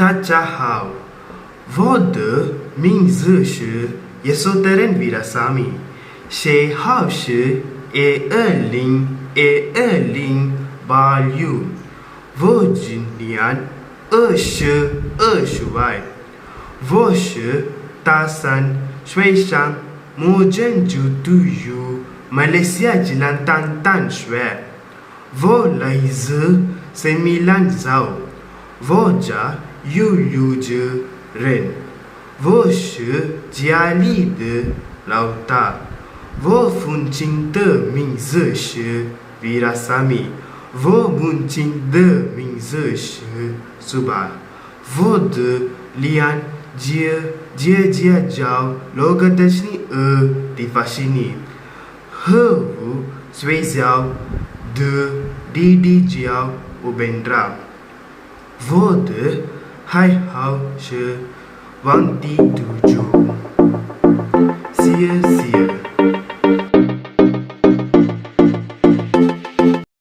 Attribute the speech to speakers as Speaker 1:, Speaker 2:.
Speaker 1: ta chahau. Wo de ming zi shi yesoteren virasami. She hao shi e ling bal yu. Wo jin lian e shuai. Wo shi ta san shui shang mu jen ju tu yu Malaysia jilan tan shue. Wo lai zi se milan zao. Wo ja yu je ren. Wo shi jia li de lao ta. Wo fun ching de ming zi shi virasami. Wo mun ching de ming zi shi suba. Wo de lian jia jiao logadashni di fascini. He wu sui jiao de di jiao ubendra. Wo de hai hao shi wang di tu ju. Sia